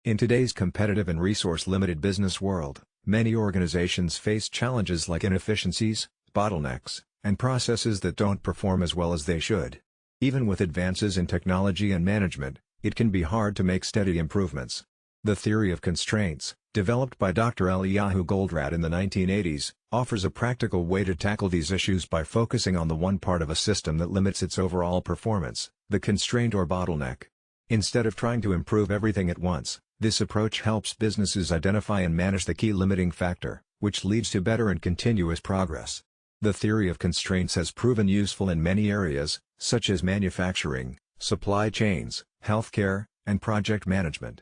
In today's competitive and resource-limited business world, many organizations face challenges like inefficiencies, bottlenecks, and processes that don't perform as well as they should. Even with advances in technology and management, it can be hard to make steady improvements. The theory of constraints, developed by Dr. Eliyahu Goldratt in the 1980s, offers a practical way to tackle these issues by focusing on the one part of a system that limits its overall performance, the constraint or bottleneck. Instead of trying to improve everything at once, this approach helps businesses identify and manage the key limiting factor, which leads to better and continuous progress. The theory of constraints has proven useful in many areas, such as manufacturing, supply chains, healthcare, and project management.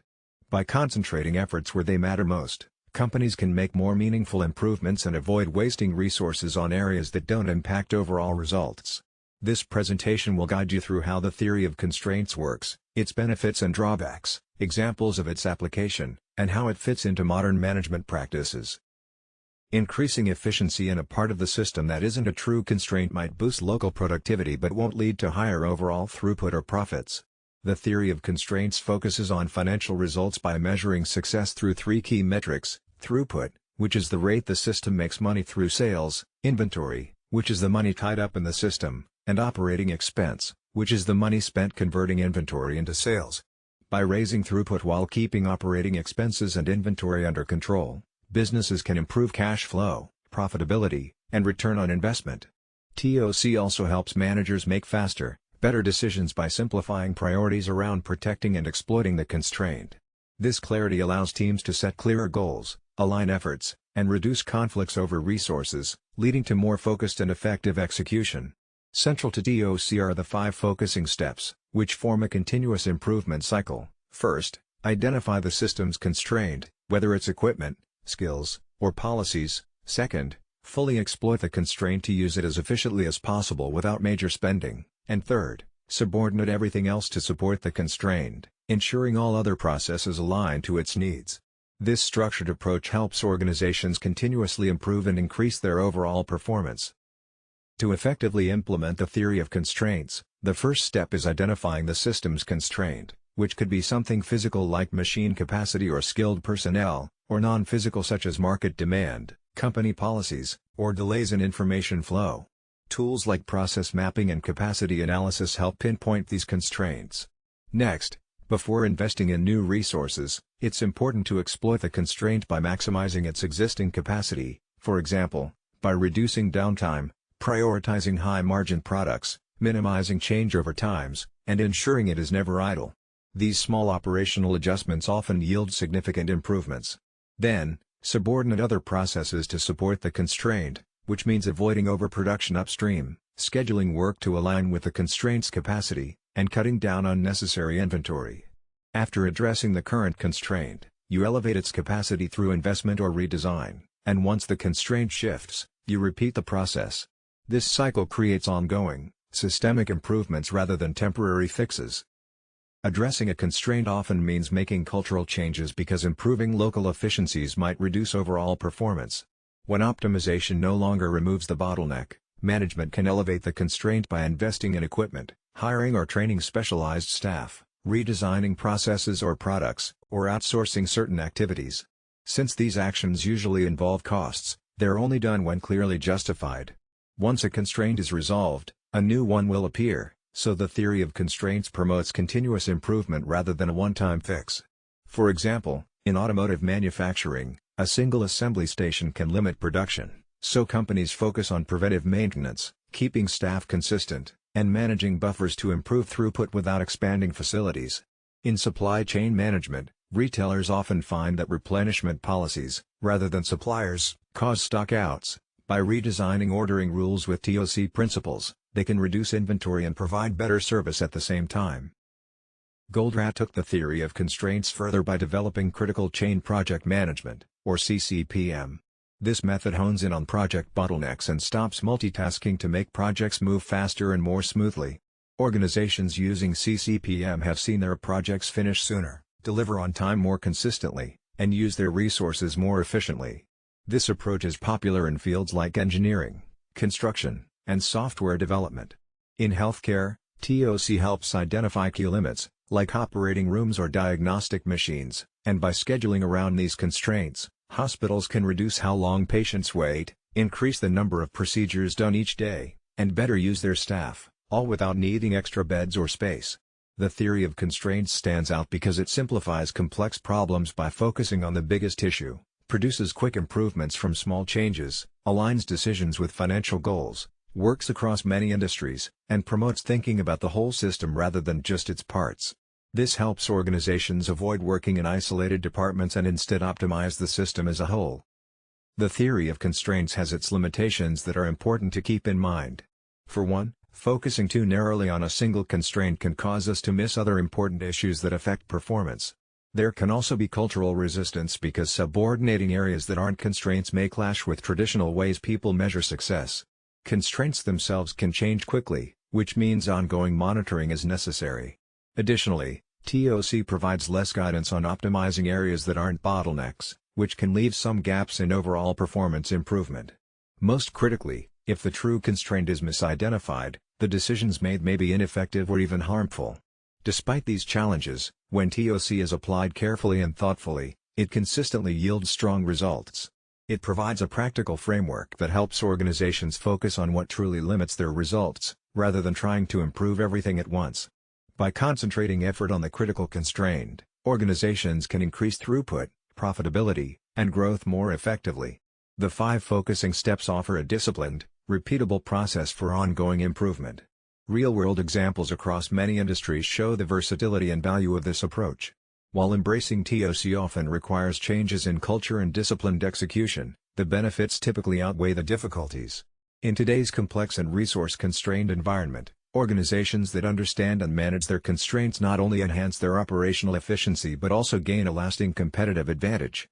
By concentrating efforts where they matter most, companies can make more meaningful improvements and avoid wasting resources on areas that don't impact overall results. This presentation will guide you through how the theory of constraints works, its benefits and drawbacks, examples of its application, and how it fits into modern management practices. Increasing efficiency in a part of the system that isn't a true constraint might boost local productivity but won't lead to higher overall throughput or profits. The theory of constraints focuses on financial results by measuring success through three key metrics: throughput, which is the rate the system makes money through sales; inventory, which is the money tied up in the system; and operating expense, which is the money spent converting inventory into sales. By raising throughput while keeping operating expenses and inventory under control, businesses can improve cash flow, profitability, and return on investment. TOC also helps managers make faster, better decisions by simplifying priorities around protecting and exploiting the constraint. This clarity allows teams to set clearer goals, align efforts, and reduce conflicts over resources, leading to more focused and effective execution. Central to TOC are the 5 focusing steps, which form a continuous improvement cycle. First, identify the system's constraint, whether it's equipment, skills, or policies. Second, fully exploit the constraint to use it as efficiently as possible without major spending. And third, subordinate everything else to support the constraint, ensuring all other processes align to its needs. This structured approach helps organizations continuously improve and increase their overall performance. To effectively implement the theory of constraints, the first step is identifying the system's constraint, which could be something physical like machine capacity or skilled personnel, or non-physical such as market demand, company policies, or delays in information flow. Tools like process mapping and capacity analysis help pinpoint these constraints. Next, before investing in new resources, it's important to exploit the constraint by maximizing its existing capacity, for example, by reducing downtime, prioritizing high-margin products, minimizing changeover times, and ensuring it is never idle. These small operational adjustments often yield significant improvements. Then, subordinate other processes to support the constraint, which means avoiding overproduction upstream, scheduling work to align with the constraint's capacity, and cutting down unnecessary inventory. After addressing the current constraint, you elevate its capacity through investment or redesign, and once the constraint shifts, you repeat the process. This cycle creates ongoing, systemic improvements rather than temporary fixes. Addressing a constraint often means making cultural changes because improving local efficiencies might reduce overall performance. When optimization no longer removes the bottleneck, management can elevate the constraint by investing in equipment, hiring or training specialized staff, redesigning processes or products, or outsourcing certain activities. Since these actions usually involve costs, they're only done when clearly justified. Once a constraint is resolved, a new one will appear, so the theory of constraints promotes continuous improvement rather than a one-time fix. For example, in automotive manufacturing, a single assembly station can limit production, so companies focus on preventive maintenance, keeping staff consistent, and managing buffers to improve throughput without expanding facilities. In supply chain management, retailers often find that replenishment policies, rather than suppliers, cause stockouts. By redesigning ordering rules with TOC principles, they can reduce inventory and provide better service at the same time. Goldratt took the theory of constraints further by developing critical chain project management, or CCPM. This method hones in on project bottlenecks and stops multitasking to make projects move faster and more smoothly. Organizations using CCPM have seen their projects finish sooner, deliver on time more consistently, and use their resources more efficiently. This approach is popular in fields like engineering, construction, and software development. In healthcare, TOC helps identify key limits, like operating rooms or diagnostic machines, And by scheduling around these constraints, hospitals can reduce how long patients wait, increase the number of procedures done each day, and better use their staff, all without needing extra beds or space. The theory of constraints stands out because it simplifies complex problems by focusing on the biggest issue, produces quick improvements from small changes, aligns decisions with financial goals, works across many industries, and promotes thinking about the whole system rather than just its parts. This helps organizations avoid working in isolated departments and instead optimize the system as a whole. The theory of constraints has its limitations that are important to keep in mind. For one, focusing too narrowly on a single constraint can cause us to miss other important issues that affect performance. There can also be cultural resistance because subordinating areas that aren't constraints may clash with traditional ways people measure success. Constraints themselves can change quickly, which means ongoing monitoring is necessary. Additionally, TOC provides less guidance on optimizing areas that aren't bottlenecks, which can leave some gaps in overall performance improvement. Most critically, if the true constraint is misidentified, the decisions made may be ineffective or even harmful. Despite these challenges, when TOC is applied carefully and thoughtfully, it consistently yields strong results. It provides a practical framework that helps organizations focus on what truly limits their results, rather than trying to improve everything at once. By concentrating effort on the critical constraint, organizations can increase throughput, profitability, and growth more effectively. The 5 focusing steps offer a disciplined, repeatable process for ongoing improvement. Real-world examples across many industries show the versatility and value of this approach. While embracing TOC often requires changes in culture and disciplined execution, the benefits typically outweigh the difficulties. In today's complex and resource-constrained environment, organizations that understand and manage their constraints not only enhance their operational efficiency but also gain a lasting competitive advantage.